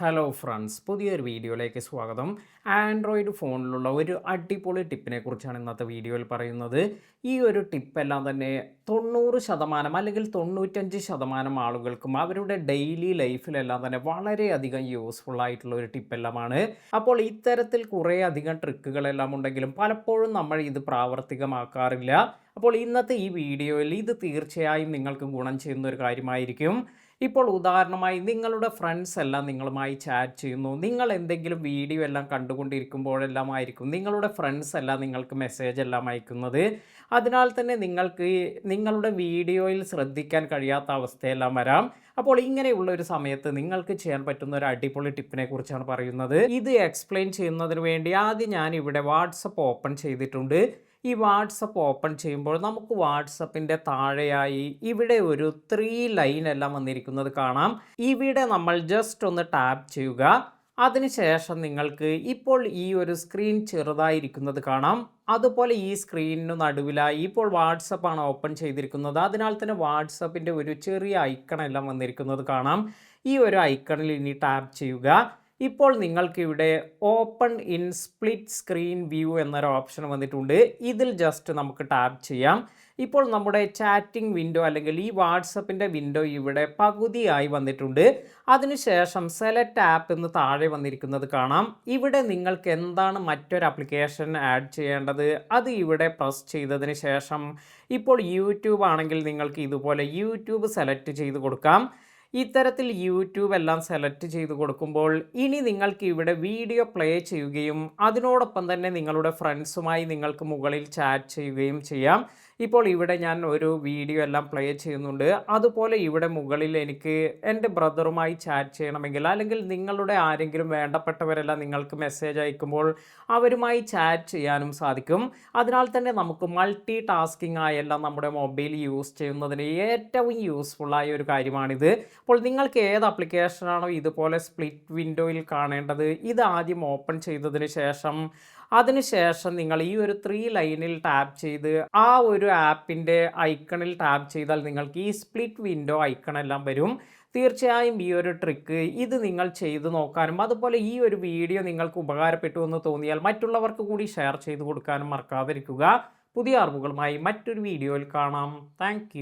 Hello friends, പുതിയൊരു വീഡിയോയിലേക്ക് സ്വാഗതം. ആൻഡ്രോയിഡ് ഫോണിലുള്ള ഒരു അടിപൊളി ടിപ്പിനെ കുറിച്ചാണ് ഇന്നത്തെ വീഡിയോയിൽ പറയുന്നത്. ഈ ഒരു ടിപ്പെല്ലാം തന്നെ 90% അല്ലെങ്കിൽ 95% ആളുകൾക്കും അവരുടെ ഡെയിലി ലൈഫിലെല്ലാം തന്നെ വളരെയധികം യൂസ്ഫുൾ ആയിട്ടുള്ള ഒരു ടിപ്പെല്ലാമാണ്. അപ്പോൾ ഇത്തരത്തിൽ കുറേ അധികം ട്രിക്കുകളെല്ലാം ഉണ്ടെങ്കിലും പലപ്പോഴും നമ്മൾ ഇത് പ്രാവർത്തികമാക്കാറില്ല. അപ്പോൾ ഇന്നത്തെ ഈ വീഡിയോയിൽ ഇത് തീർച്ചയായും നിങ്ങൾക്ക് ഗുണം ചെയ്യുന്ന ഒരു കാര്യമായിരിക്കും. ഇപ്പോൾ ഉദാഹരണമായി നിങ്ങളുടെ ഫ്രണ്ട്സ് എല്ലാം നിങ്ങളുമായി ചാറ്റ് ചെയ്യുന്നു. നിങ്ങൾ എന്തെങ്കിലും വീഡിയോ എല്ലാം കണ്ടുകൊണ്ടിരിക്കുമ്പോഴെല്ലാം ആയിരിക്കും നിങ്ങളുടെ ഫ്രണ്ട്സ് എല്ലാം നിങ്ങൾക്ക് മെസ്സേജ് എല്ലാം അയക്കുന്നത്. അതിനാൽ തന്നെ നിങ്ങൾക്ക് നിങ്ങളുടെ വീഡിയോയിൽ ശ്രദ്ധിക്കാൻ കഴിയാത്ത അവസ്ഥയെല്ലാം വരാം. അപ്പോൾ ഇങ്ങനെയുള്ള ഒരു സമയത്ത് നിങ്ങൾക്ക് ചെയ്യാൻ പറ്റുന്ന ഒരു അടിപൊളി ടിപ്പിനെ കുറിച്ചാണ് പറയുന്നത്. ഇത് എക്സ്പ്ലെയിൻ ചെയ്യുന്നതിന് വേണ്ടി ആദ്യം ഞാൻ ഇവിടെ വാട്സപ്പ് ഓപ്പൺ ചെയ്തിട്ടുണ്ട്. ഈ വാട്സപ്പ് ഓപ്പൺ ചെയ്യുമ്പോൾ നമുക്ക് വാട്സപ്പിൻ്റെ താഴെയായി ഇവിടെ ഒരു 3 ലൈൻ എല്ലാം വന്നിരിക്കുന്നത് കാണാം. ഇവിടെ നമ്മൾ ജസ്റ്റ് ഒന്ന് ടാപ്പ് ചെയ്യുക. അതിനുശേഷം നിങ്ങൾക്ക് ഇപ്പോൾ ഈ ഒരു സ്ക്രീൻ ചെറുതായിരിക്കുന്നത് കാണാം. അതുപോലെ ഈ സ്ക്രീനിന് നടുവിലായി ഇപ്പോൾ വാട്സപ്പാണ് ഓപ്പൺ ചെയ്തിരിക്കുന്നത്. അതിനാൽ തന്നെ വാട്സപ്പിൻ്റെ ഒരു ചെറിയ ഐക്കൺ എല്ലാം വന്നിരിക്കുന്നത് കാണാം. ഈ ഒരു ഐക്കണിൽ ഇനി ടാപ്പ് ചെയ്യുക. ഇപ്പോൾ നിങ്ങൾക്കിവിടെ open in split screen view എന്നൊരു ഓപ്ഷൻ വന്നിട്ടുണ്ട്. ഇതിൽ ജസ്റ്റ് നമുക്ക് ടാപ്പ് ചെയ്യാം. ഇപ്പോൾ നമ്മുടെ ചാറ്റിംഗ് വിൻഡോ അല്ലെങ്കിൽ ഈ വാട്സപ്പിൻ്റെ വിൻഡോ ഇവിടെ പകുതിയായി വന്നിട്ടുണ്ട്. അതിനുശേഷം സെലക്ട് ആപ്പ് എന്ന് താഴെ വന്നിരിക്കുന്നത് കാണാം. ഇവിടെ നിങ്ങൾക്ക് എന്താണ് മറ്റൊരു ആപ്ലിക്കേഷൻ ആഡ് ചെയ്യേണ്ടത് അത് ഇവിടെ പ്രസ് ചെയ്തതിന് ശേഷം ഇപ്പോൾ യൂട്യൂബ് ആണെങ്കിൽ നിങ്ങൾക്ക് ഇതുപോലെ യൂട്യൂബ് സെലക്ട് ചെയ്ത് കൊടുക്കാം. ഇത്തരത്തിൽ യൂട്യൂബ് എല്ലാം സെലക്ട് ചെയ്ത് കൊടുക്കുമ്പോൾ ഇനി നിങ്ങൾക്ക് ഇവിടെ വീഡിയോ പ്ലേ ചെയ്യുകയും അതിനോടൊപ്പം തന്നെ നിങ്ങളുടെ ഫ്രണ്ട്സുമായി നിങ്ങൾക്ക് മുകളിൽ ചാറ്റ് ചെയ്യുകയും ചെയ്യാം. ഇപ്പോൾ ഇവിടെ ഞാൻ ഒരു വീഡിയോ എല്ലാം പ്ലേ ചെയ്യുന്നുണ്ട്. അതുപോലെ ഇവിടെ മുകളിൽ എനിക്ക് എൻ്റെ ബ്രദറുമായി ചാറ്റ് ചെയ്യണമെങ്കിൽ അല്ലെങ്കിൽ നിങ്ങളുടെ ആരെങ്കിലും വേണ്ടപ്പെട്ടവരെല്ലാം നിങ്ങൾക്ക് മെസ്സേജ് അയക്കുമ്പോൾ അവരുമായി ചാറ്റ് ചെയ്യാനും സാധിക്കും. അതിനാൽ തന്നെ നമുക്ക് മൾട്ടി ടാസ്കിംഗ് ആയെല്ലാം നമ്മുടെ മൊബൈൽ യൂസ് ചെയ്യുന്നതിന് ഏറ്റവും യൂസ്ഫുള്ളായ ഒരു കാര്യമാണിത്. അപ്പോൾ നിങ്ങൾക്ക് ഏത് ആപ്ലിക്കേഷനാണോ ഇതുപോലെ സ്പ്ലിറ്റ് വിൻഡോയിൽ കാണേണ്ടത് ഇത് ആദ്യം ഓപ്പൺ ചെയ്തതിന് ശേഷം അതിനുശേഷം നിങ്ങൾ ഈ ഒരു 3 ലൈനിൽ ടാപ്പ് ചെയ്ത് ആ ഒരു ആപ്പിൻ്റെ ഐക്കണിൽ ടാപ്പ് ചെയ്താൽ നിങ്ങൾക്ക് ഈ സ്പ്ലിറ്റ് വിൻഡോ ഐക്കൺ എല്ലാം വരും. തീർച്ചയായും ഈ ഒരു ട്രിക്ക് ഇത് നിങ്ങൾ ചെയ്തു നോക്കാനും അതുപോലെ ഈ ഒരു വീഡിയോ നിങ്ങൾക്ക് ഉപകാരപ്പെട്ടു എന്ന് തോന്നിയാൽ മറ്റുള്ളവർക്ക് കൂടി ഷെയർ ചെയ്ത് കൊടുക്കാനും മറക്കാതിരിക്കുക. പുതിയ അറിവുകളുമായി മറ്റൊരു വീഡിയോയിൽ കാണാം. താങ്ക്